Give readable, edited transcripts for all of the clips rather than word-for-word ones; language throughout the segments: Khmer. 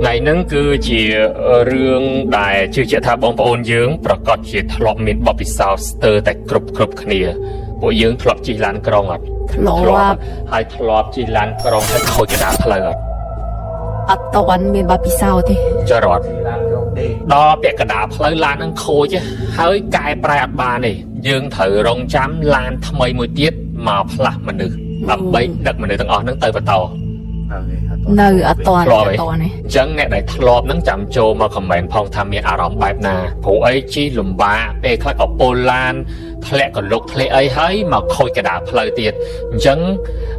ngày nắng cứ chỉ rương đài chưa chỉ tha bóng ôn dưỡng và còn chỉ thọp miền bọc bị sao stir tại cướp kia bộ dưỡng thọp chỉ lan krong ạ hai thọp chỉ lan krongให้khôi cái đá phơi ạตอนมีบาปิซาวที่จะรอดดอเปียกระดาษเพลลานนั่งโคจ้ะเฮ้ยกายปลายบานี่ยืงถือรองจ้ำลานทำไมมือเตี้ยมาพลักมันนึกแบบใบดักมันนึกตั้งอ่อนนั่งเตยประตูเนื้อตอนนี่จังเนี่ยได้ทลอบนั่งจำโจมาคอมเมนต์พองทำมีอารมณ์แบบนาผู้ไอ้จีหลุมบ้าเปคล้ายกับโปลานทะเลกับลูกทะเลไอ้เฮ้ยมาคอยกระดาษเพลเตียดจัง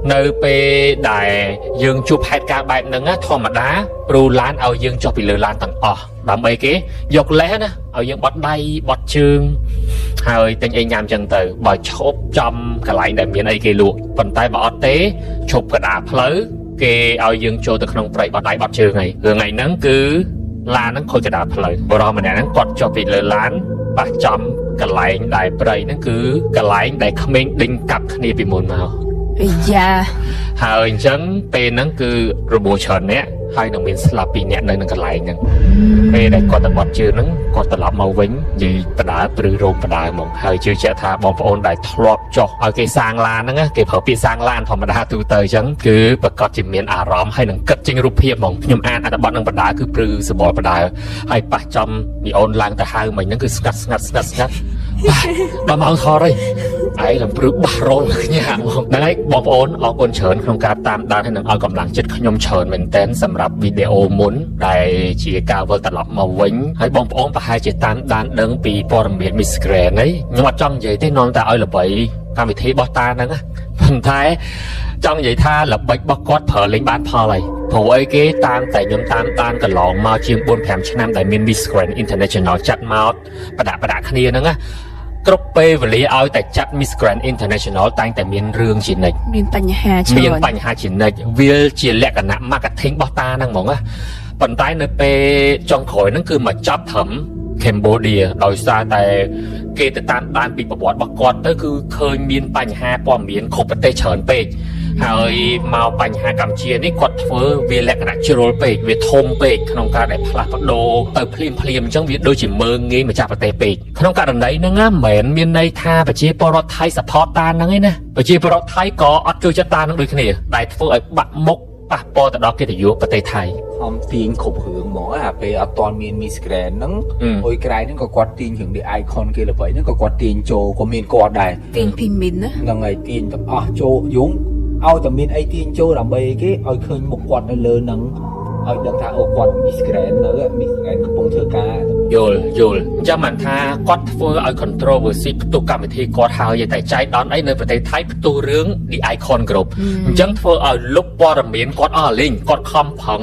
เนื้อเปได้ยืงจูบเหตุการณ์แบบนั้นธรรมดาปรูล้านเอายืงจบไปเลยล้านต่างอ๋อแบบไอ้กี้ยกแล้วนะเอายืงบอดได้บอดชื่งเฮ้ยเป็นไอ้ยามจังเตอบ่อยชบจำกระไหลได้เมียนไอ้กี้ลูกปนใต้บอดเต้ชบกระดาษเพลเกเอายังโจตะขนมไปบอดได้บอดชื่อไงไงนั้นคือลานนั้นคอยกระดาษเพลย์บรอมันนั้นกดจบไปเลยล้านปะจำกระไหลได้ไปนั่นคือกระไหลได้ขมิ้นดิ่งกับขณีไปหมดมาหายจังเป็นนั่นคือระบบเฉินเนี้ยให้หนังมินสลับปีเนี้ยในหนังกระไหลนั่งเป็นได้กดตะบอดชื่อนั้นกดตะลับมาวิ่งยืดประดาปรือโรมประดามองหายชื่อเจ้าท่าบอลโอนได้ทลอบจอกเอาเกสางลานนั่งเกเผาปีสางลานธรรมดาตูเตยจังคือประกอบจิตเมียนอารมณ์ให้หนังกัดจริงรูปเพียบมองยมอ่านอัตบอลนังประดาคือปรือสบอประดาให้ปะจำมีโอนลางแต่หายมันนั่นคือสกัดบะเมาทอเลยไอ้ลำปรึกบาโรนเนี่ยนั่นไอ้บอมโอนออกคนเฉินโครงการตามด้านให้หนังเอากำลังจิตขยมเฉินเหมือนเต้นสำหรับวิดีโอมุนได้ชีกาวเวอร์ตลอดมาวิ่งให้บอมโอนไปให้จิตตามด้านเดิงปีปอร์เมียนมิสเกรนนี่ยังว่าจ้องใหญ่ที่นอนแต่เอาละใบการวิธีบอตานั่นนะพันท้ายจ้องใหญ่ท่าละใบบกอดเผอเล่นบ้านพออะไรผู้ไอ้เก๋ตามแต่ยมตามกันหลองมาเชียงบนแผมชนะแต่มินมิสเกรนอินเตอร์เนชั่นแนลจัดมาประดาคณีนั่นนะกรุ๊ปเปย์วันนี้เอาแต่จัดมิสแกรนด์อินเตอร์เนชั่นแนลตั้งแต่มีเรื่องชิ้นหนึ่งมีปัญหาชิ้นหนึ่งวิลเจียแหลกกันนะมากระทิ้งบอตานั่งมองอ่ะปัจจัยในเปจองขอยนั่นคือมาจับถมเคมโบเดียโดยซาแต่เกตตามด้านปีประวัติบักกอดก็คือเคยมีปัญหาปอมเมียนขบประเทศเฉินเปย์หายมาปัญหากำเชียนี่กดเฟอร์วิลแหลกกันนะชิโร่เปย์วิทมเปย์ขนมการได้พลาดโดเติมพลีมจังวิโดยจิมเมืองงี้มาจากประเทศเปย์ขนมการอันใดนั่งเหมือนมีในท่าปจีปรไทยสะพอตานั่งไงนะปจีปรไทยก็อัดจุจตานั่งโดยขณีได้เฟอร์บักมกปะปอแต่ดอกเกตยุประเทศไทยทำตีนขบหึงหมอไปเอาตอนมีมิสแกรนนั่งโอยไกลนั่งก็กอดตีนถึงได้ไอคอนเกลือไปนั่งก็กอดตีนโจก็มีกอดได้ตีนพิมมินนะนั่งไงตีนแบบโจยุ้งเอาแต่มีไอตีนโจดำไปกี้เอาเคยหมกกอดในเลือนั่งเอาดังท่าเอากอดมิสแกรนเนอะมิสแกรนกระปงเธอกาโยลจะมันท่ากอดเฟอร์เอาคอนโทรลเวอร์ซีประตูกรรมวิธีกอดหาวใหญ่แต่ใจดอนไอในประเทศไทยประตูเรื่องดีไอคอนกรุ๊ปจังเฟอร์เอาลุกบอร์เมียนกอดลิงกอดคอมพัง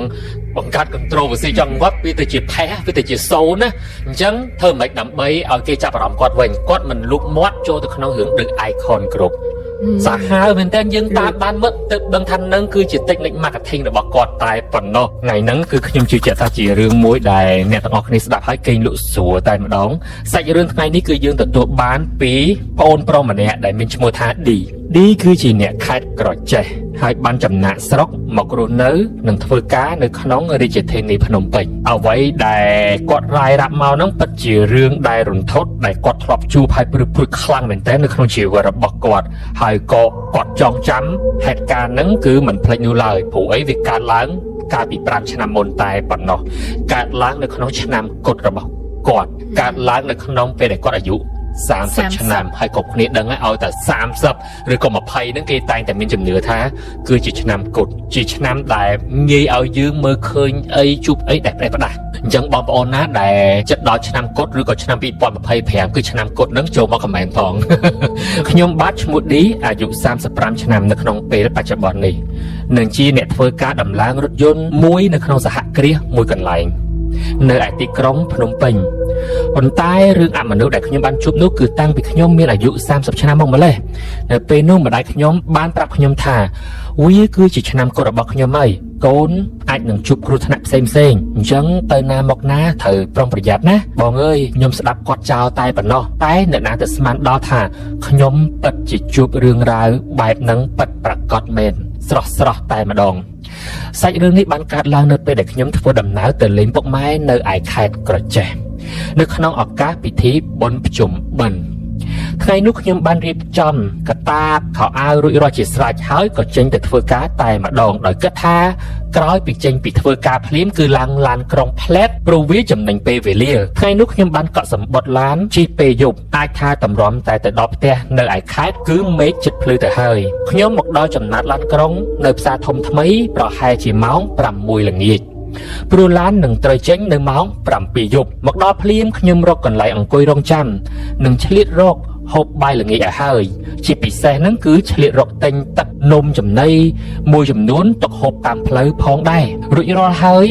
บังการคอนโทรลเวอร์ซีจังวัดวิธีจิตแพ้วิธีจิตโซนะจังเธอไม่ดำใบเอาเกจับรำกอดเวงกอดมันลุกมอดโจตะขนองหึงดึงไอคอนกรุ๊ปสาหาเป็นแต่ยังตาบ้านเมื่อตึกดังทันนั่งคือจิตเต็กเล็กมากกระทิงแต่บอกกอดตายปนนอกไงนั่งคือขยมจิตเจตาจีเรื่องมวยได้เนี่ยต้องออกในสดับให้เก่งลุสัวตายมาดองใส่เรื่องไงนี่คือยืนตัวบ้านปีปนโปรมันเนี่ยได้เป็นชโมธาดีคือจีเนี่ยคาดกรอดใจให้บันจำหน้าสรกหมอกรุนเนื้อหนึ่งทวก้าในขนมริจิตเทนีพนมเปงเอาไว้ได้กอดรายรับเมานั่งปัจจีเรื่องได้รุนทดได้กอดทลบจูภายปรึกคลั่งเหมือนแต่ในขนมจีวระบอกกอดให้กอดจองจำเหตุการณ์นั้นคือเหมือนเพลงนูเลยผู้ไอ้วิการล้างการปีปรามชนะมนตายปนนอการล้างในขนมชนะกดระบอกกอดการล้างในขนมเป็นแต่กอดอายุ30 ชนามให้กบคนนี้ดังให้เอาแต่30หรือก็มาภัยนั่งเกยตายแต่มีจำเนื้อท้าคือจิตชนามกดจิตชนามได้เงยเอายืมมือเคยไอจุบไอแดดประดายังบอมโอนนะแต่จะดอชนามกดหรือก็ชนามปีปอนมาภัยแผงคือชนามกดนั่งโจมาคอมเมนต์ทองขยมบัตชมุดดีอายุ30 ชนามในขนมเปรปัจจุบันนี้หนึ่งจีเนี่ยเฟอร์การดำล้างรถยนต์มวยในขนมสหกรีมวยกันไหลในไอติกรองพนมเปญคนใต้เรื่องมนุษย์ได้ขยมบ้านชุบนู้คือตั้งปีขยมมีอายุ30 ชนามองมาเลยในปีนู้มาได้ขยมบ้านปรับขยมท่าวิคือจิตชนามกระบอกขยมไม่โกนอาจหนึ่งชุบครูธนเซมจังเตยนามอกน้าเถอปรองประหยัดนะบอกเอ้ยยมสดับกอดเจ้าตายปนนอตายเนื้อนาแต่สมานดอท่าขยมปัดจิตจุบเรื่องราวใบหนังปัดประกอดเมนสระตายมาดอง ห សាច់រឿងនេះបានកើតឡើងនៅពេលដែលខ្ញុំធ្វើដំណើរទៅលេងពុកម៉ែនៅឯខេត្តក្រចេះនៅក្នុងឱកាសពិធីបុណ្យភ្ជុំបិណ្ឌថ្ងៃនោះខ្ញុំបានរៀបចំកតាបខោអាវរួចរាល់ជាស្រេចហើយក៏ចេញទៅធ្វើការតែម្ដងដោយគិតថាក្រោយពីចេញពីធ្វើការភ្លាមគឺឡើងឡានក្រុងផ្លែតព្រោះវាចំណេញពេលវេលាថ្ងៃនោះខ្ញុំបានកក់សម្បត្តិឡានជិះពេលយប់អាចថាតម្រាំតែទៅដល់ផ្ទះនៅឯខេត្តគឺមេឃជិតភ្លឺទៅហើយខ្ញុំមកដល់ចំណាត់ឡានក្រុងនៅផ្សារធំថ្មីប្រហែលជាម៉ោង 6 ល្ងាចព្រោះឡាននឹងត្រូវចេញនៅម៉ោង 7 យប់មកដល់ភ្លាមខ្ញុំរកកន្លែងអង្គុយរងចាំនិងឆ្លៀតរកហូបបាយល្ងាចឲ្យហើយជាពិសេសហ្នឹងគឺឆ្លៀតរកទិញទឹកនំចំណីមួយចំនួនទុកហូបតាមផ្លូវផងដែររួចរាល់ហើយ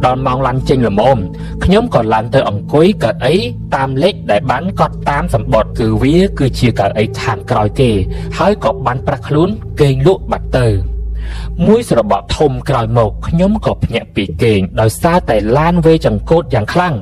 ដល់ម៉ោងឡានចេញល្មមខ្ញុំក៏ឡើងទៅអង្គុយកៅអីតាមលេខដែលបានកត់តាមសម្បត្តិគឺវាគឺជាកៅអីខាងក្រោយគេហើយក៏បានប្រាក់ខ្លួនគេងលក់បាត់ទៅមួយស្របក់ធំក្រោយមកខ្ញុំក៏ភ្ញាក់ពីគេងដោយសារតែឡានវេចង្កូតយ៉ាងខ្លាំង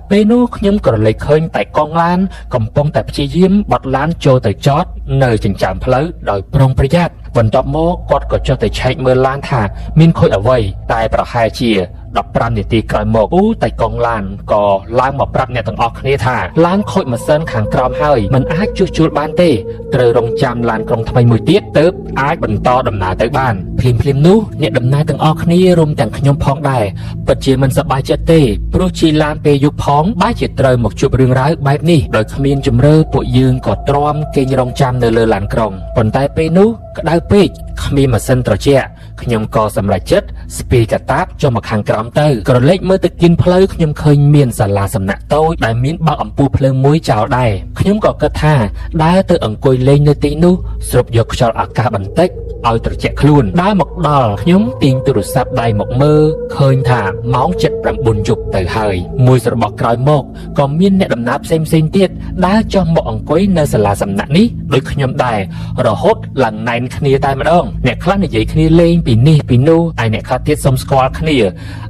ពេលនោះខ្ញុំក៏រលែកឃើញតែកង់ឡានកំពុងតែព្យាយាមបត់ឡានចូលទៅចតនៅចិញ្ចើមផ្លូវដោយប្រុងប្រយ័ត្នបន្ទាប់មកគាត់ក៏ចុះទៅឆែកមើលឡានថាមានខូចអ្វីតែប្រហែលជា15 នាទីក្រោយមកតែកង់ឡានក៏ឡើងមកប្រាប់អ្នកទាំងអស់គ្នាថាឡានខូចម៉ាស៊ីនខាងក្រោមហើយមិនអាចជួសជុលបានទេត្រូវរង់ចាំឡានក្រុងថ្មីមួយទៀតទើបអាចបន្តដំណើរទៅបានភ្លាមនោះអ្នកដំណើរទាំងអស់គ្នារួមទាំងខ្ញុំផងដែរពិតជាមិនសប្បាយចិត្តទេព្រោះជិះឡានពេលយប់ផងបែរជាត្រូវមកជួបរឿងរ៉ាវបែបនេះដោយគ្មានជំរឿពួកយើងក៏ទ្រាំគេងរង់ចាំនៅលើឡានក្រុងប៉ុន្តែពេលនោះក្តៅពេកគ្មានម៉ាស៊ីនត្រជាក់ខ្ញុំក៏សម្រេចចិត្តស្ពាយកតាបចុះមកខាងក្រោមទៅក្រឡេកមើលទៅគិនផ្លូវខ្ញុំឃើញមានសាលាសំណាក់តូចដែលមានបើកអំពូលភ្លើងមួយចោលដែរខ្ញុំក៏គិតថាដើរទៅអង្គុយលេងនៅទីនោះស្រូបយកខ្យល់អាកាសបន្តិចឲ្យត្រជាក់ខ្លួនដើរមកដល់ខ្ញុំទាញទូរស័ព្ទដៃមកមើលឃើញថាម៉ោង 7-9 យប់ទៅហើយមួយស្របក់ក្រោយមកក៏មានអ្នកដំណើរផ្សេងទៀតដើរចុះមកអង្គុយនៅសាលាសំណាក់នេះដូចខ្ញុំដែររហូតឡើងណែនគ្នាតែម្ដងអ្នកខ្លះនិយាយគ្នាលេងពីនេះពីនោះឯអ្នកខ្លះទៀតសុំស្គាល់គ្នា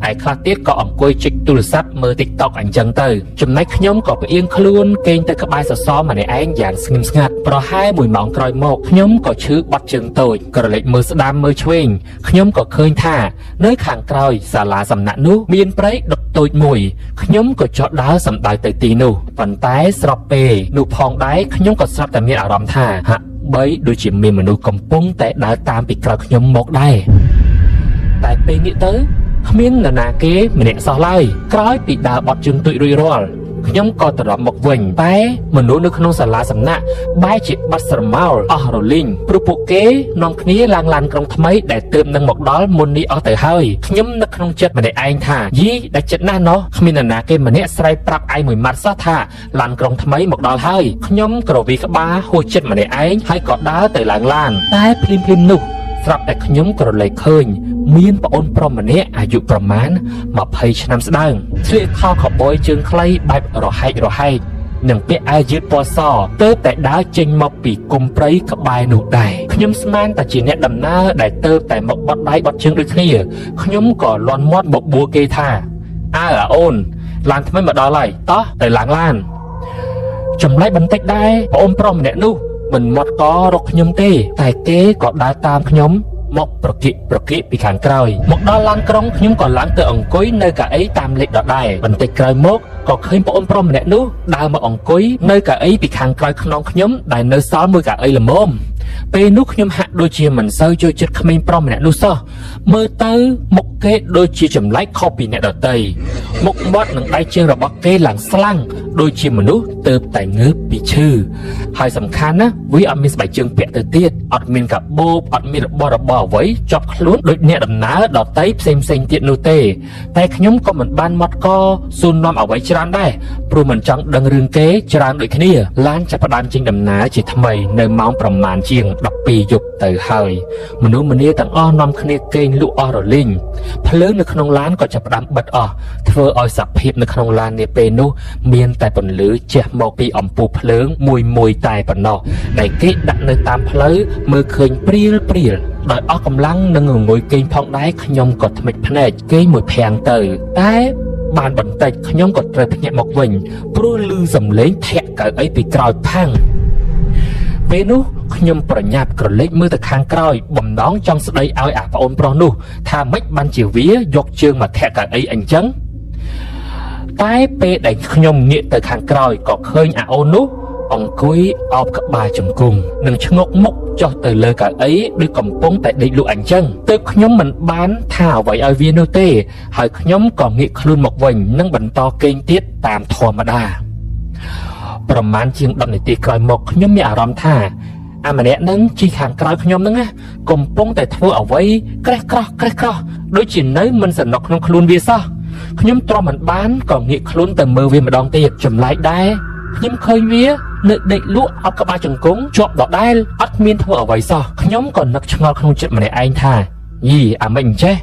ឯខ្លះទៀតក៏អង្គុយជីកទូរស័ព្ទមើល TikTok អញ្ចឹងទៅចំណែកខ្ញុំក៏ផ្អៀងខ្លួនគេងទៅក្បែរសសរម្នាក់ឯងយ៉ាងស្ងៀមស្ងាត់ប្រហែល1 ម៉ោងក្រោយមកខ្ញុំក៏ឈឺបាត់ជើងតូចក្រឡេកមើលស្ដាំមើលឆ្វេងខ្ញុំក៏ឃើញថានៅខាងក្រោយសាលាសំណាក់នោះមានព្រៃដុតតូចមួយខ្ញុំក៏ចុះដើរសម្ដៅទៅទីនោះប៉ុន្តែស្របពេលនោះផងដែរខ្ញុំក៏ស្រាប់តែមានអារម្មណ៍ថាហាក់បីដូចជាមានមនុស្សកំពុងតែដើរតាមពីក្រោយខ្ញុំមកដែរតែពេលនេះទៅគ្មាននរណាគេម្នាក់សោះឡើយក្រោយពីដើរបត់ជើងទូចរួចរាល់ខ្ញុំក៏ត្រឡប់មកវិញតែមនុស្សនៅក្នុងសាលាសំណាក់បែរជាបាត់ស្រមោលអស់រលីងព្រោះពួកគេនាំគ្នាឡើងឡានក្រុងថ្មីដែលទើបនឹងមកដល់មុននេះអស់ទៅហើយខ្ញុំនឹកក្នុងចិត្តម្នាក់ឯងថាយីដែលចិត្តណាស់ណោះគ្មាននរណាគេម្នាក់ស្រែកប្រាប់ឯងមួយម៉ាត់សោះថាឡានក្រុងថ្មីមកដល់ហើយខ្ញុំក្រវីក្បាលហួចចិត្តម្នាក់ឯងហើយក៏ដើរទៅឡើងឡានតែភ្លាមនោះស្រាប់តែខ្ញុំក្រឡេកឃើញមានប្អូនប្រុសម្នាក់អាយុប្រមាណ20 ឆ្នាំស្ដើងស្លៀកខោខូវប៊យជើងខ្លីបែបរហែកនិងពាក់អាវយឺតពណ៌សទើបតែដើរចេញមកពីគុម្ពព្រៃក្បែរនោះដែរខ្ញុំស្មានតែជាអ្នកដំណើរដែលទើបតែមកបត់ដៃបត់ជើងដូចគ្នាខ្ញុំក៏លាន់មាត់បបួលគេថាអូនឡានថ្មីមកដល់ហើយតោះទៅឡើងឡានចម្លែកបន្តិចដែរប្អូនប្រុសម្នាក់នោះមិនមាត់ករកខ្ញុំទេតែគេក៏ដើរតាមខ្ញុំមកប្រគិពីខាងក្រោយមកដល់ឡានក្រុងខ្ញុំក៏ឡើងទៅអង្គុយនៅកៅអីតាមលេខដដែលបន្តិចក្រោយមកក៏ឃើញប្អូនប្រុសម្នាក់នោះដើរមកអង្គុយនៅកៅអីពីខាងក្រោយខ្នងខ្ញុំដែលនៅសល់មួយកៅអីល្មមពេលនោះខ្ញុំហាក់ដូចជាមិនសូវចូលចិត្តក្មេងប្រុសម្នាក់នោះសោះមើលទៅមុខគេដូចជាចម្លែកខុសពីអ្នកដទៃមុខមាត់និងដៃជើងរបស់គេឡើងស្លាំងដូចជាមនុស្សទើបតែងើបពីឈឺហើយសំខាន់ណាស់វាអត់មានស្បែកជើងពាក់ទៅទៀតអត់មានកាបូបអត់មានរបស់អ្វីជាប់ខ្លួនដូចអ្នកដំណើរដទៃផ្សេងទៀតនោះទេតែខ្ញុំក៏មិនបានមាត់កសួរនាំអ្វីច្រើនដែរព្រោះមិនចង់ដឹងរឿងគេច្រើនដូចគ្នាឡានចាប់ផ្ដើមចេញដំណើរជាថ្មីនៅម៉ោងប្រមាណជាង12 យប់ទៅហើយមនុស្សម្នាទាំងអស់នាំគ្នាគេងលក់អស់រលីងភ្លើងនៅក្នុងឡានក៏ចាប់ផ្ដើមបិទអស់ធ្វើឲ្យសភាពនៅក្នុងឡាននាពេលនោះមានតែពន្លឺជះមកពីអំពូលភ្លើងមួយតែប៉ុណ្ណោះដែលគេដាក់នៅតាមផ្លូវមើលឃើញព្រាលដោយអស់កម្លាំងនឹងងុយគេងផងដែរខ្ញុំក៏ថ្មិចភ្នែកគេងមួយភាំងទៅតែបានបន្តិចខ្ញុំក៏ត្រូវភ្ញាក់មកវិញព្រោះឮសំឡេងធាក់កៅអីពីក្រោយផាំង ពេលនោះខ្ញុំប្រញាប់ក្រឡេកមើលទៅខាងក្រោយបំណងចង់ស្ដីឲ្យអាប្អូនប្រុសនោះថាម៉េចបានជាវាយកជើងមកធាក់កៅអីអញ្ចឹងតែពេលដែលខ្ញុំងាកទៅខាងក្រោយក៏ឃើញអាអូននោះអង្គុយអោបក្បាលជង្គង់និងឆ្ងុកមុខចុះទៅលើកៅអីដូចកំពុងតែដេកលក់អញ្ចឹងទើបខ្ញុំមិនបានថាអ្វីឲ្យវានោះទេហើយខ្ញុំក៏ងាកខ្លួនមកវិញនិងបន្តគេងទៀតតាមធម្មតាប្រហែលជាង10នាទីក្រោយមកខ្ញុំមានអារម្មណ៍ថាអាម្នាក់នឹងជីខាងក្រោយខ្ញុំហ្នឹងកំពុងតែធ្វើអ្វីក្រេះក្រោះដូចជានៅមិនសនុកក្នុងខ្លួនវាសោះខ្ញុំទ្រាំមិនបានក៏ងាកខ្លួនទៅមើលវាម្ដងទៀតចម្លែកដែរខ្ញុំឃើញវានៅដេកលក់អោបក្បាលជង្គង់ជាប់ដដែលអត់មានធ្វើអ្វីសោះខ្ញុំក៏នឹកឆ្ងល់ក្នុងចិត្តម្នាក់ឯងថាយីអាមិនអញ្ចេះ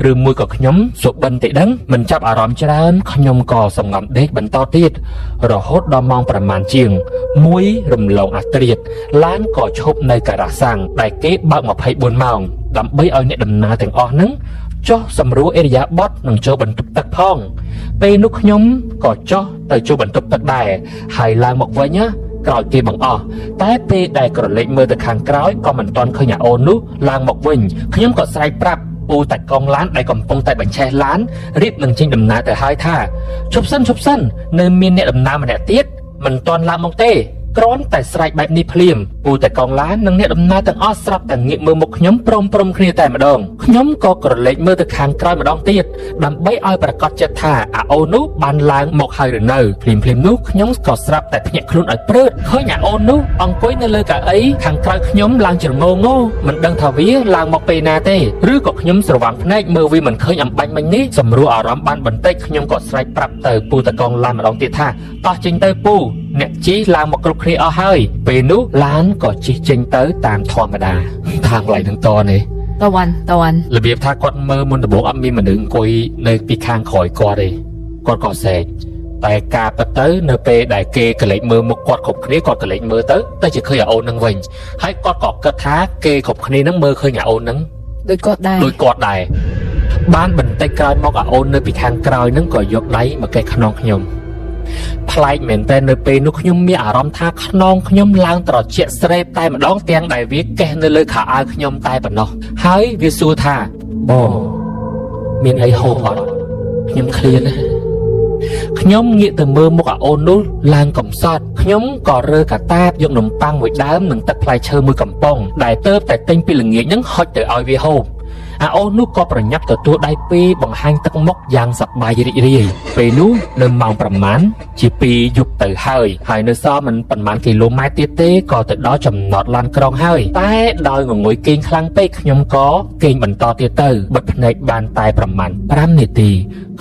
ឬមួយក៏ខ្ញុំសុបិនទេដឹងមិនចាប់អារម្មណ៍ច្រើនខ្ញុំក៏សំងំដេកបន្តទៀតរហូតដល់ម៉ោងប្រមាណជាង1រំលងអាត្រៀតឡានក៏ឈប់នៅការ៉ាសាំងដែលគេបើក24ម៉ោងដើម្បីឲ្យអ្នកដំណើរទាំងអស់ហ្នឹងចុះសម្រួលអេរិយាបថនិងចូលបន្ទប់ទឹកផងពេលនោះខ្ញុំក៏ចុះទៅចូលបន្ទប់ទឹកដែរហើយឡើងមកវិញក្រោយគេបង្អស់តែពេលដែលក្រឡេកមើលទៅខាងក្រោយក៏មិនទាន់ឃើញអាអូននោះឡើងមកវិញខ្ញុំក៏ស្រែកប្រាប់ពូតែកង់ឡានដែលកំពុងតែបញ្ឆេះឡានរៀបនឹងចេញដំណើរទៅហើយថាឈប់សិននៅមានអ្នកដំណើរម្នាក់ទៀតមិនទាន់ឡើងមកទេគ្រាន់តែស្រែកបែបនេះភ្លាមពូតែកង់ឡាននិងអ្នកដំណើរទាំងអស់ស្រាប់តែងាកមើលមុខខ្ញុំព្រមគ្នាតែម្ដងខ្ញុំក៏ក្រឡេកមើលទៅខាងក្រោយម្ដងទៀតដើម្បីឲ្យប្រកាសចិត្តថាអាអូននោះបានឡើងមកហើយឬនៅភ្លាមនោះខ្ញុំក៏ស្រាប់តែភ្ញាក់ខ្លួនឲ្យព្រឺតឃើញអាអូននោះអង្គុយនៅលើកៅអីខាងក្រោយខ្ញុំឡើងច្រងងមិនដឹងថាវាឡើងមកពេលណាទេឬក៏ខ្ញុំស្រវាំងភ្នែកមើលវាមិនឃើញអំបញ្ញមិញនេះសម្រួលអារម្មណ៍បានបន្តិចខ្ញុំក៏ស្រែកប្រាប់ទៅពូតែកង់ឡានម្ដងទៀតថាតោះចេញទៅពូអ្នកជិះឡើងមកគ្រប់គ្នាអស់ហើយពេលនោះឡានក៏ជិះចេញទៅតាមធម្មតាខាងឡៃនឹងតនេះតវ៉ាន់របៀបថាគាត់មើលមុនដំបូងអត់មានមនុស្សអង្គុយនៅពីខាងក្រោយគាត់ទេគាត់ក៏សែកតែការពិតទៅនៅពេលដែលគេកលេចមើលមុខគាត់គ្រប់គ្នាគាត់កលេចមើលទៅជាឃើញអាអូននឹងវិញហើយគាត់ក៏គិតថាគេគ្រប់គ្នានឹងមើលឃើញអាអូននឹងដូចគាត់ដែរបានបន្តិចក្រោយមកអាអូននៅពីខាងក្រោយនឹងក៏យកដៃមកកេះខ្នងខ្ញុំប្លែកមែនតែនៅពេលនោះខ្ញុំមានអារម្មណ៍ថាខ្នងខ្ញុំឡើងត្រជាក់ស្រេបតែម្ដងទាំងដែលវាកេះនៅលើខោអាវខ្ញុំតែប៉ុណ្ណោះហើយវាសួរថាបងមានអីហូបអត់ខ្ញុំឃ្លានណាខ្ញុំងាកទៅមើលមុខអាអូននោះឡើងកំសត់ខ្ញុំក៏រើកាតាបយកនំប៉័ងមួយដើមនិងទឹកផ្លែឈើមួយកំប៉ុងដែលទៅតែទិញពីល្ងាចហ្នឹងហុចទៅឲ្យវាហូបអាអូននោះក៏ប្រញាប់ទទួលដៃពេលបង្ហាញទឹកមុខយ៉ាងសប្បាយរីករាយពេលនោះនៅម៉ោងប្រមាណជា2យប់ទៅហើយនៅសល់មិនប៉ុន្មានគីឡូម៉ែត្រទៀតទេក៏ទៅដល់ចំណតឡានក្រុងហើយតែដោយងងុយគេងខ្លាំងពេកខ្ញុំក៏គេងបន្តទៀតទៅបិទភ្នែកបានតែប្រមាណ5នាទី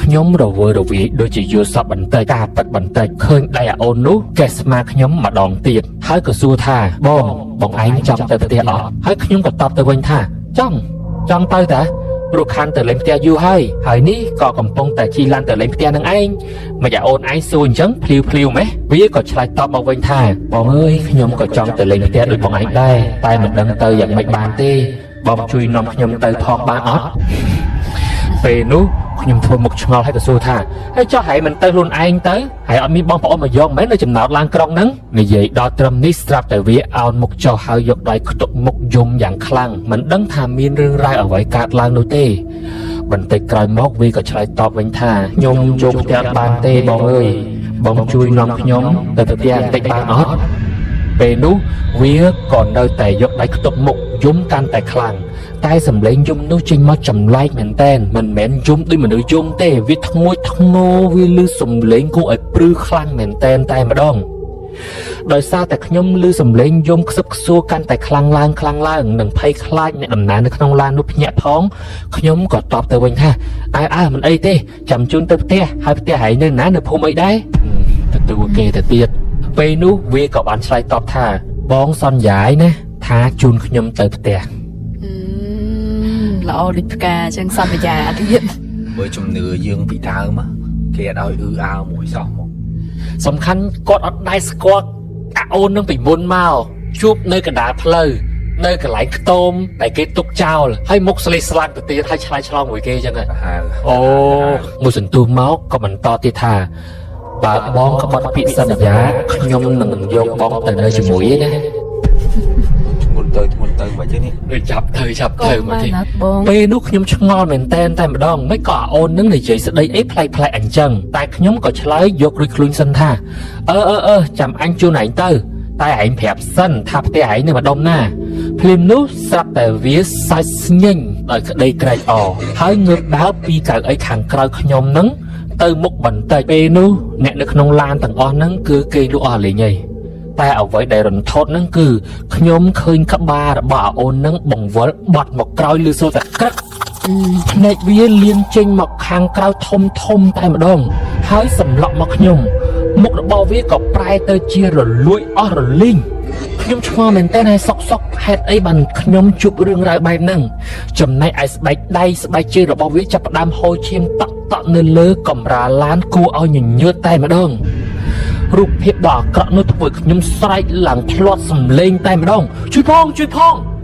ខ្ញុំរវើរវាយដូចជាយល់សពបន្តិចការប៉ិតបន្តិចឃើញដៃអាអូននោះកេះស្មាខ្ញុំម្ដងទៀតហើយក៏សួរថាបងឯងចង់ទៅផ្ទះអត់ហើយខ្ញុំក៏តបទៅវិញថាចង់ទៅតាព្រោះខាន់ទៅលេងផ្ទះយូរហើយនេះក៏កំពុងតែជិះឡានទៅលេងផ្ទះនឹងឯងមិនអាអូនឯងសួរអញ្ចឹងភ្លាវម៉េះវាក៏ឆ្លើយតបមកវិញថាបងអើយខ្ញុំក៏ចង់ទៅលេងផ្ទះដូចបងឯងដែរតែមិនដឹងទៅយ៉ាងម៉េចបានទេបងជួយនាំខ្ញុំទៅផងបានអត់ពេលនោះខ្ញុំធ្វើមុខឆ្ងល់ហើយក៏សួរថាហើយចុះហែមិនទៅខ្លួនឯងទៅហើយអត់មានបងប្អូនមកយកមែននៅចំណោតឡានក្រុងហ្នឹងនិយាយដល់ត្រឹមនេះស្រាប់តែវាអោនមុខចុះហើយយកដៃខ្ទប់មុខយំយ៉ាងខ្លាំងមិនដឹងថាមានរឿងរ៉ាវអ្វីកើតឡើងនោះទេបន្តិចក្រោយមកវាក៏ឆ្លើយតបវិញថាខ្ញុំយកផ្ទះបានទេបងអើយបងជួយនាំខ្ញុំទៅផ្ទះបន្តិចបានអត់ពេលនោះវាក៏នៅតែយកដៃខ្ទប់មុខយំកាន់តែខ្លាំងតែសំឡេងយំនោះចេញមកចម្លែកមែនតែនមិនមែនយំដូចមនុស្សយំទេវាធ្ងួចធ្ងរវាឮសំឡេងគួរឲ្យព្រឺខ្លាំងមែនតែនតែម្ដងដោយសារតែខ្ញុំឮសំឡេងយំខ្សឹបខ្សួរកាន់តែខ្លាំងឡើងនិងភ័យខ្លាចអ្នកដំណើរនៅក្នុងឡាននោះភ្ញាក់ផងខ្ញុំក៏តបទៅវិញថាអើមិនអីទេចាំជូនទៅផ្ទះហើយផ្ទះឯងនៅណានៅភូមិអីដែរទទួលគេទៅទៀតពេលនោះវាក៏បានឆ្លើយតបថាបងសន្យាយណាថាជូនខ្ញុំទៅផ្ទះល្អដូចផ្កាចឹងសន្យាទៀតបើជំនឿយើងពីដើមគេអត់ឲ្យអាវមួយសោះមកសំខាន់គាត់អត់ដែរស្គាល់អាអូននឹងពីមុនមកជួបនៅកណ្ដាលផ្លូវនៅកន្លែងខ្ទមដែលគេទុកចោលហើយមុខស្លេកស្លាក់ទៅទៀតហើយឆ្លៃឆ្លងមួយគេចឹងអូមួយសន្ទុះមកក៏បន្តទៀតថាបើបងក្បត់ពាក្យសន្យាខ្ញុំនឹងយកបងទៅនៅជាមួយឯណា មុនទៅមកចឹងនេះ ដូចចាប់ទៅមកទេ ណាបង ពេលនោះខ្ញុំឆ្ងល់មែនតែម្ដងមិនក៏អូននឹងនិយាយស្ដីអីប្លែកអញ្ចឹងតែខ្ញុំក៏ឆ្លើយយករួចខ្លួនសិនថាចាំអញជូនឯងទៅតែឯងប្រាប់សិនថាផ្ទះឯងនៅម្ដុំណាភ្លាមនោះស្រាប់តែវាសាច់ស្ញែងដោយក្តីក្រែកអរហើយងើបដើរពីកៅអីខាងក្រៅខ្ញុំនឹងទៅមុខបន្តិចពេលនោះអ្នកនៅក្នុងឡានទាំងអស់ហ្នឹងគឺគេលក់អស់លេងហើយតែអ្វីដែលរន្ធត់ហ្នឹងគឺខ្ញុំឃើញក្បាលរបស់អូនហ្នឹងបង្វិលបត់មកក្រោយឬសូរតែក្រឹកភ្នែកវាលៀនចេញមកខាងក្រៅធំតែម្ដងហើយសម្លក់មកខ្ញុំមុខរបស់វាក៏ប្រែទៅជារលួយអស់រលីងខ្ញុំឆ្ងល់មែនតើហើយសុកហេតុអីបានខ្ញុំជួបរឿងរ៉ាវបែបហ្នឹងចំណែកឯស្បែកដៃស្បែកជើងរបស់វាចាប់ផ្ដើមហូរឈាមតក់នៅលើកំរាលឡានគួរឲ្យញញើតតែម្ដងរូបភាពដ៏អាក្រក់នោះធ្វើខ្ញុំស្រែកឡើងផ្លាត់សំឡេងតែម្ដងជួយផង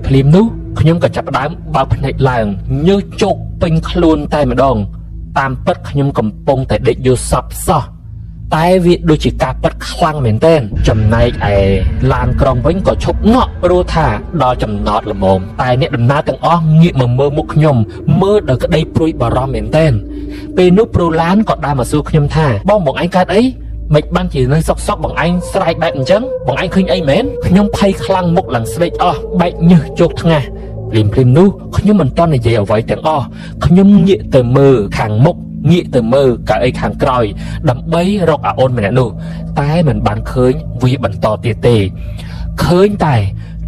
ភ្លាមនោះខ្ញុំក៏ចាប់ផ្ដើមបើកភ្នែកឡើងញើសជោកពេញខ្លួនតែម្ដងតាមពិតខ្ញុំកំពុងតែដេកយល់សប្តិសោះតែវាដូចជាការប៉ັດខ្លាំងមែនទែនចំណែកឯឡានក្រុងវិញក៏ឈប់ងក់ព្រោះថាដល់ចំណតល្មមតែអ្នកដំណើរទាំងអស់ងាកមកមើលមុខខ្ញុំមើលដោយក្តីព្រួយបារម្ភមែនទែនពេលនោះប្រូឡានក៏ដើរមកសួរខ្ញុំថាបងឯងកើតអីមិនបានជានៅសុកបងឯងស្រែកបែបអញ្ចឹងបងឯងឃើញអីមែនខ្ញុំភ័យខ្លាំងមុខឡើងស្លេកអស់បែកញើសជោកថ្ងាសភ្លាមនោះខ្ញុំមិនតន់និយាយអ្វីទាំងអស់ខ្ញុំងាកទៅមើលខាងមុខងាកទៅមើលកៅអីខាងក្រោយដើម្បីរកអាអូនម្នាក់នោះតែមិនបានឃើញវាបន្តទៀតទេឃើញតែ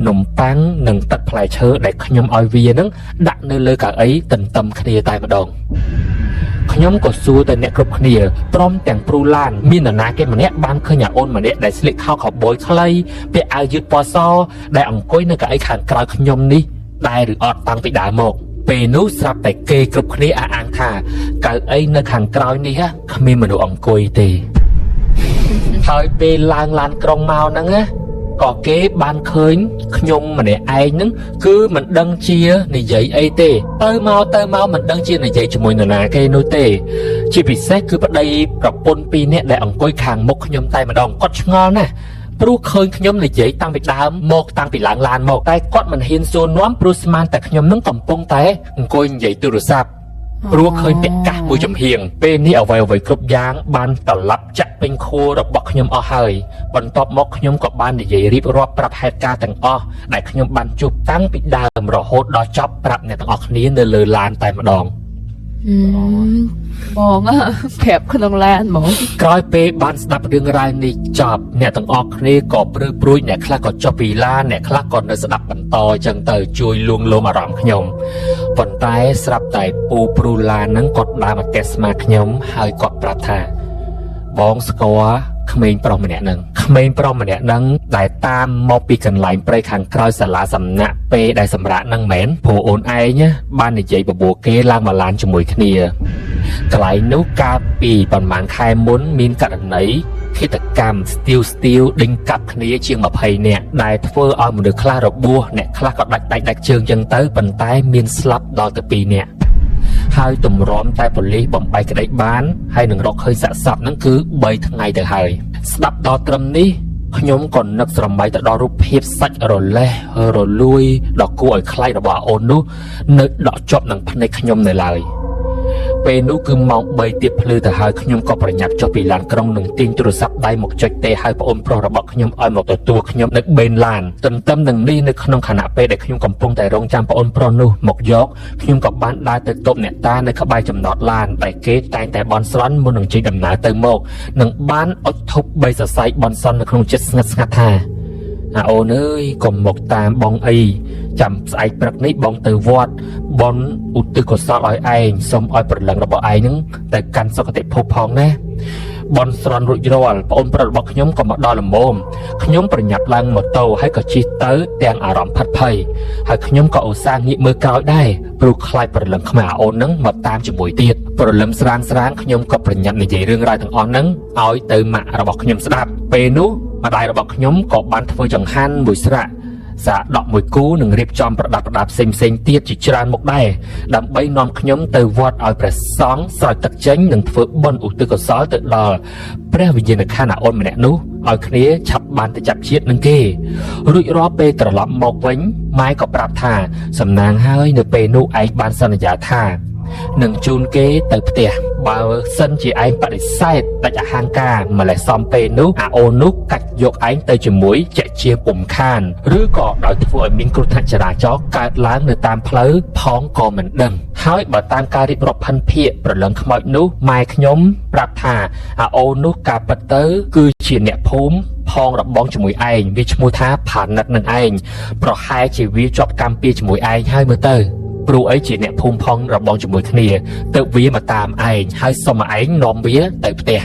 នំប៉័ងនិងទឹកផ្លែឈើដែលខ្ញុំឲ្យវានឹងដាក់នៅលើកៅអីទន្ទឹមគ្នាតែម្ដងខ្ញុំក៏សួរទៅអ្នកគ្រប់គ្នាព្រមទាំងព្រូឡានមាននរណាគេម្នាក់បានឃើញអាអូនម្នាក់ដែលស្លៀកខោខូវប៊យខ្លីពាក់អាវយឺតពណ៌សដែលអង្គុយនៅកៅអីខាងក្រោយខ្ញុំនេះដែរឬអត់តាំងពីដើមមកពេលនោះស្រាប់តែគេគ្រប់គ្នាអះអាងថាកៅអីនៅខាងក្រោយនេះគ្មានមនុស្សអង្គុយទេហើយពេលឡើងឡានក្រុងមកហ្នឹងក៏គេបានឃើញខ្ញុំម្នាក់ឯងហ្នឹងគឺមិនដឹងជានិយាយអីទេទៅមកមិនដឹងជានិយាយជាមួយនរណាគេនោះទេជាពិសេសគឺប្តីប្រពន្ធពីរនាក់ដែលអង្គុយខាងមុខខ្ញុំតែម្ដងគាត់ឆ្ងល់ណាស់ព្រោះឃើញខ្ញុំនិយាយតាំងពីដើមមកតាំងពីឡើងឡានមកតែគាត់មិនហ៊ានសួរនាំព្រោះស្មានតែខ្ញុំនឹងកំពុងតែអង្គុយនិយាយទូរស័ព្ទព្រោះឃើញពាក់កាសមួយចំហៀងពេលនេះអ្វីគ្រប់យ៉ាងបានត្រឡប់ចាក់ពេញខួររបស់ខ្ញុំអស់ហើយបន្ទាប់មកខ្ញុំក៏បាននិយាយរៀបរាប់ប្រាប់ហេតុការណ៍ទាំងអស់ដែលខ្ញុំបានជួបតាំងពីដើមរហូតដល់ចប់ប្រាប់អ្នកទាំងអស់គ្នានៅលើឡានតែម្ដង បងប្រាប់ក្នុងឡានហ្មង ក្រោយពេលបានស្ដាប់រឿងរ៉ាវនេះចប់អ្នកទាំងអស់គ្នាក៏ព្រឺព្រួយអ្នកខ្លះក៏ចុះពីឡានអ្នកខ្លះក៏នៅស្ដាប់បន្តអញ្ចឹងទៅជួយលួងលោមអារម្មណ៍ខ្ញុំប៉ុន្តែស្រាប់តែពូព្រូឡានហ្នឹងគាត់ដើរមកទស្សនាខ្ញុំហើយគាត់ប្រាប់ថាបងស្គាល់ក្មេងប្រុសម្នាក់ហ្នឹងដែលតាមមកពីកន្លែងព្រៃខាងក្រោយសាលាសំណាក់ពេលដែលសម្រាប់ហ្នឹងមែនព្រោះអូនឯងបាននិយាយបបួលគេឡើងមកឡានជាមួយគ្នាកន្លែងនោះកាលពីប្រហែលខែមុនមានករណីឃាតកម្មស្ទាវដេញកាប់គ្នាជាង20នាក់ដែលធ្វើឲ្យមនុស្សខ្លះរបួសអ្នកខ្លះក៏ដាច់ជើងចឹងទៅប៉ុន្តែមានស្លាប់ដល់ទៅ2នាក់ហើយទម្រាំតែប៉ូលីសបំបីក្តីបានហើយនឹងរកឃើញសាកសពហ្នឹងគឺ3ថ្ងៃទៅហើយស្ដាប់ដល់ត្រឹមនេះខ្ញុំក៏នឹកស្រមៃទៅដល់រូបភាពសាច់រលេះរលួយដ៏គួរឲ្យខ្លាចរបស់អូននោះនៅដក់ជាប់នឹងភ្នែកខ្ញុំនៅឡើយពេលនោះគឺម៉ោង3ទៀបភ្លឺទៅហើយខ្ញុំក៏ប្រញាប់ចុះពីឡានក្រុងនឹងទាញទូរស័ព្ទដៃមកចុចទេឲ្យប្អូនប្រុសរបស់ខ្ញុំឲ្យមកទទួលខ្ញុំនៅបេនឡានទន្ទឹមនឹងនេះនៅក្នុងខណៈពេលដែលខ្ញុំកំពុងតែរងចាំប្អូនប្រុសនោះមកយកខ្ញុំក៏បានដើរទៅតប់អ្នកតានៅក្បែរចំណតឡានដែលគេតែងតែបន់ស្រន់មុននឹងជិះដំណើរទៅមកនឹងបានអុជធូប3សរសៃបន់ស្រន់នៅក្នុងចិត្តស្ងាត់ថាអូនអើយកុំមកតាមបងអីចាំស្អែកព្រឹកនេះបងទៅវត្តបន់ឧទ្ទិសកុសលឲ្យឯងសូមឲ្យព្រលឹងរបស់ឯងនឹងទៅកាន់សុគតិភពផងណាបន់ស្រន់រួចរាល់ប្អូនប្រុសរបស់ខ្ញុំក៏មកដល់ល្មមខ្ញុំប្រញាប់ឡើងម៉ូតូហើយក៏ជិះទៅទាំងអារម្មណ៍ផិតភ័យហើយខ្ញុំក៏ឧស្សាហ៍ងាកមើលក្រោយដែរព្រោះខ្លាចព្រលឹងខ្មែរអូននឹងមកតាមជាមួយទៀតព្រលឹមស្រាងខ្ញុំក៏ប្រញាប់និយាយរឿងរ៉ាវទាំងអស់ហ្នឹងឲ្យទៅម៉ាក់របស់ខ្ញុំស្ដាប់ពេលនោះម្ដាយរបស់ខ្ញុំក៏បានធ្វើចង្ហាន់មួយស្រាក់សាដកមួយគូនឹងរៀបចំប្រដាប់ផ្សេងទៀតជាច្រើនមុខដែរដើម្បីនាំខ្ញុំទៅវត្តឲ្យព្រះសង្ឃស្រោចទឹកចេញនិងធ្វើបុណ្យឧទ្ទិសកុសលទៅដល់ព្រះវិញ្ញាណក្ខន្ធអូនម្នាក់នោះ ឲ្យគ្នាឆាប់បានទៅចាប់ជាតិនឹងគេរួចរាល់ពេលត្រឡប់មកវិញម៉ែក៏ប្រាប់ថាសំណាងហើយនៅពេលនោះឯងបានសន្យាថានឹងជូនគេទៅផ្ទះបើសិនជាឯងបដិសេធដាច់អហង្ការម្លេះសំពេលនោះអាអូននោះកាច់យកឯងទៅជាមួយជាជាពុំខានឬក៏ដោយធ្វើឲ្យមានគ្រោះថ្នាក់ចរាចរណ៍កើតឡើងនៅតាមផ្លូវផងក៏មិនដឹងហើយបើតាមការរៀបរាប់ផិនភាគប្រលឹងខ្មោចនោះម៉ែខ្ញុំប្រាប់ថាអាអូននោះការពិតទៅគឺជាអ្នកភូមិផងរបងជាមួយឯងវាឈ្មោះថាផានិតនឹងឯងប្រហែលជាវាជាប់កម្មពីជាមួយឯងហើយមើលទៅព្រោះអីជាអ្នកភូមិផងរបងជាមួយគ្នាទៅវាមកតាមឯងហើយសុំឲ្យឯងនាំវាទៅផ្ទះ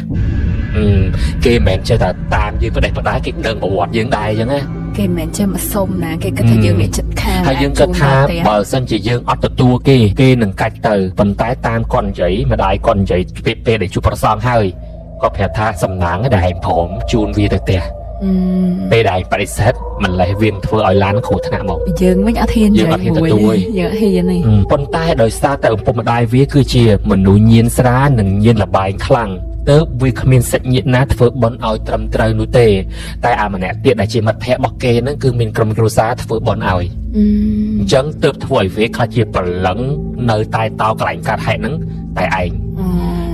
គេមិនមែនចេះតែតាមយើងផ្ដេសផ្ដាសគេដឹងប្រវត្តិយើងដែរអញ្ចឹងណាគេមិនមែនចេះមកសុំណាគេគិតថាយើងអ្នកចិត្តខាងហើយយើងគិតថាបើសិនជាយើងអត់ទទួលគេនឹងកាច់ទៅប៉ុន្តែតាមគាត់និយាយម្ដាយគាត់និយាយពេលដែលជួបប្រសងហើយគាត់ប្រាប់ថាសំណាងដែលឯងព្រមជូនវាទៅផ្ទះពេលដែលបរិសេធមិនលេះវាមិនធ្វើឲ្យឡានគ្រោះថ្នាក់មកយើងវិញអត់ហ៊ានយើងអត់ហ៊ានទទួលយើងអត់ហ៊ានទេប៉ុន្តែដោយសារតែឪពុកម្ដាយវាគឺជាមនុស្សញៀនស្រានិងញៀនលបែងខ្លាំងទើបវាគ្មានសាច់ញាតិណាធ្វើបន់ឲ្យត្រឹមត្រូវនោះទេតែអាម្នាក់ទៀតដែលជាមិត្តភក្តិរបស់គេហ្នឹងគឺមានក្រុមគ្រួសារធ្វើបន់ឲ្យអញ្ចឹងទើបធ្វើឲ្យវាខ្លះជាប្រឡឹងនៅតែតោកន្លែងកាត់ហេតុហ្នឹងតែឯង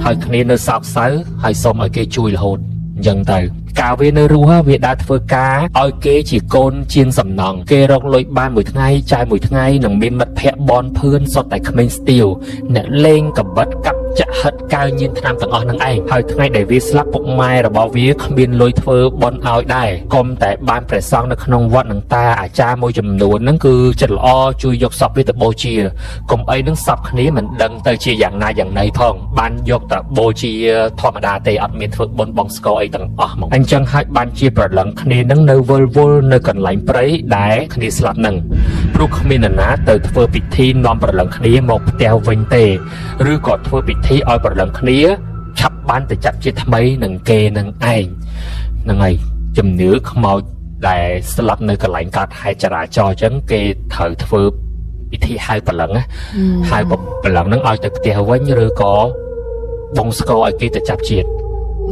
ហើយគ្នានៅសោកសៅហើយសុំឲ្យគេជួយរហូតអញ្ចឹងទៅកាលវានៅរស់វាដើរធ្វើការឲ្យគេជាកូនជាងសំណង់គេរកលុយបានមួយថ្ងៃចាយមួយថ្ងៃនឹងមានមិត្តភ័ក្តិបនភឿនសុទ្ធតែក្មេងស្ទាវអ្នកលេងកបិតកាប់ចាក់ហិតកៅញៀនឆ្នាំទាំងអស់នឹងឯងហើយថ្ងៃដែលវាស្លាប់ពុកម៉ែរបស់វាគ្មានលុយធ្វើបនឲ្យដែរកុំតែបានព្រះសង្ឃនៅក្នុងវត្តនឹងតាអាចារ្យមួយចំនួនហ្នឹងគឺចិត្តល្អជួយយកសពវាទៅបូជាកុំអីនឹងសពគ្នាមិនដឹងទៅជាយ៉ាងណាយ៉ាងណីផងបានយកទៅបូជាធម្មតាទេអត់មានធ្វើបនបងស្គរអីទាំងអស់មកអញ្ចឹងហើយបានជាប្រឡឹងគ្នានឹងនៅវល់នៅកន្លែងព្រៃដែលគ្នាស្លាប់នឹងព្រោះគ្មាននរណាទៅធ្វើពិធីនាំប្រឡឹងគ្នាមកផ្ទះវិញទេឬក៏ធ្វើពិធីឲ្យប្រឡឹងគ្នាឆាប់បានទៅចាប់ជាថ្មីនឹងគេនឹងឯងហ្នឹងហើយជំនឿខ្មោចដែលស្លាប់នៅកន្លែងកើតហេតុចរាចរណ៍អញ្ចឹងគេត្រូវធ្វើពិធីហៅប្រឡឹងណាហៅប្រឡឹងនឹងឲ្យទៅផ្ទះវិញឬក៏បងស្គរឲ្យគេទៅចាប់ជាតិ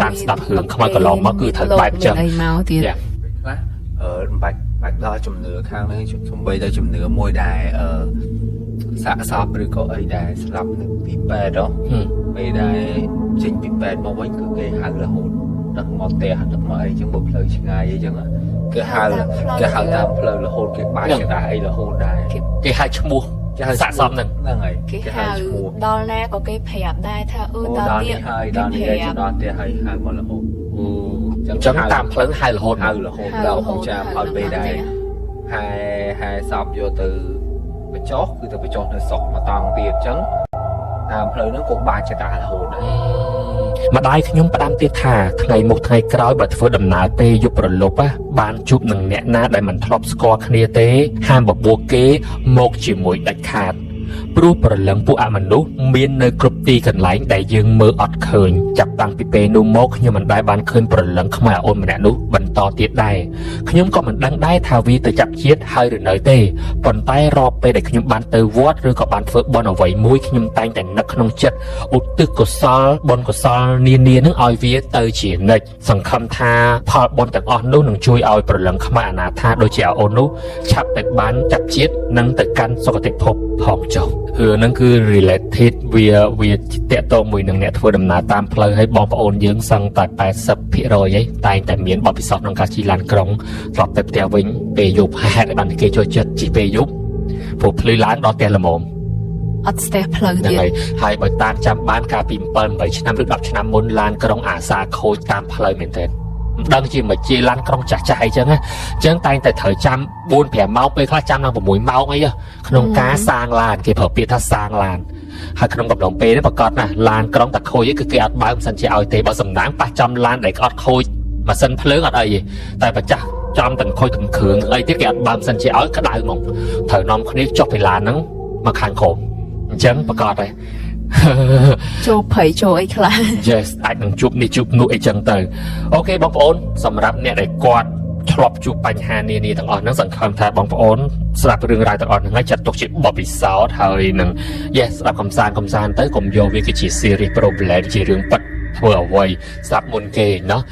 តាមស្ដាប់រឿងខ្មោចកន្លងមកគឺត្រូវបែបចឹងមកទៀតខ្លះបាច់ដល់ជំនឿខាងនេះសំបីតែជំនឿមួយដែលសាកសពឬក៏អីដែលស្លាប់នៅពីពេទ្យពេលដែលចេញពីពេទ្យមកវិញគឺគេហៅរហូតដឹកមកផ្ទះដឹកមកអីចឹងបើផ្លូវឆ្ងាយអីចឹងគេហៅតាមផ្លូវរហូតគេបាច់ចដាអីរហូតដែរគេហៅឈ្មោះសាកសមហ្នឹងហើយគេហៅដល់ណាក៏គេប្រាប់ដែរថាដល់នេះហើយដល់នេះហើយដល់ផ្ទះហើយហៅមករហូតអញ្ចឹងតាមផ្លូវហៅរហូតដល់ហូតចាំឲ្យពេលដែរហែសពយកទៅបញ្ចុះគឺទៅបញ្ចុះនៅស្រុកមកតង់ទៀតអញ្ចឹងតាមផ្លូវហ្នឹងក៏បាច់ចដារហូតដែរម្ដាយខ្ញុំផ្ដាំទៀតថាថ្ងៃមុខថ្ងៃក្រោយបើធ្វើដំណើរពេលយប់ប្រលប់បានជួបនឹងអ្នកណាដែលមិនធ្លាប់ស្គាល់គ្នាទេហាមបបួលគេមកជាមួយដាច់ខាតព្រោះប្រលឹងពួកអមនុស្សមាននៅគ្រប់ទីកន្លែងដែលយើងមើលអត់ឃើញចាប់តាំងពីពេលនោះមកខ្ញុំមិនដែលបានឃើញប្រលឹងខ្មៅអូនម្នាក់នោះបន្តទៀតដែរខ្ញុំក៏មិនដឹងដែរថាវាទៅចាប់ជាតិហើយឬនៅទេប៉ុន្តែរាល់ពេលដែលខ្ញុំបានទៅវត្តឬក៏បានធ្វើបុណ្យអ្វីមួយខ្ញុំតែងតែនឹកក្នុងចិត្តឧទ្ទិសកុសលបុណ្យកុសលនានានឹងឲ្យវាទៅជានិច្ចសង្ឃឹមថាផលបុណ្យទាំងអស់នោះនឹងជួយឲ្យប្រលឹងខ្មៅអនាថាដូចជាអូននោះឆាប់ទៅបានចាប់ជាតិនិងទៅកាន់សុគតិភពផងចុះរឿងហ្នឹងគឺ related វាតកតងមួយនឹងអ្នកធ្វើដំណើរតាមផ្លូវហើយបងប្អូនយើងសឹងតែ 80% ហីតែងតែមានបទពិសោធន៍ក្នុងការជិះឡានក្រុងធ្លាប់ទៅផ្ទះវិញពេលយប់ហេតុឲ្យបានគេចូលចិត្តជិះពេលយប់ព្រោះភ្លឺឡើងដល់ផ្ទះល្មមអត់ស្ទះផ្លូវទៀតហើយបើតាមចាំបានកាលពី7-8ឆ្នាំឬ10ឆ្នាំមុនឡានក្រុងអាសាខូចតាមផ្លូវមែនទេមិនដឹងជាមកជាឡានក្រុងចាស់អីចឹងណាអញ្ចឹងតែងតែត្រូវចាំ 4-5 ម៉ោងពេលខ្លះចាំដល់ 6 ម៉ោងអីក្នុងការសាងឡានគេប្រើពាក្យថាសាងឡានហើយក្នុងកំឡុងពេលនេះប្រកាសណាឡានក្រុងតែខូចគឺគេអត់បើកមិនសិនជាឲ្យទេបើសំណាងប៉ះចំឡានដែលអត់ខូចម៉ាស៊ីនភ្លើងអត់អីទេតែប្រចាស់ចំទាំងខូចទាំងគ្រឿងអីទៀតគេអត់បើកមិនសិនជាឲ្យក្តៅហ្មងត្រូវនាំគ្នាចុះពីឡានហ្នឹងមកខាងក្រោមអញ្ចឹងប្រកាសហើយចូលភ័យចូលអីខ្លះ Yes អាចនឹងជួបនេះជួបនោះអីចឹងទៅអូខេបងប្អូនសម្រាប់អ្នកដែលគាត់ធ្លាប់ជួបបញ្ហានានាទាំងអស់ហ្នឹងសង្ឃឹមថាបងប្អូនស្ដាប់រឿងរ៉ាវទាំងអស់ហ្នឹងហើយចាត់ទុកជាបទពិសោធន៍ហើយនឹង Yes ស្ដាប់កំសាន្តទៅកុំយកវាគឺជា series problem ជារឿងពិតធ្វើអ្វីស្ដាប់មុនគេណោះ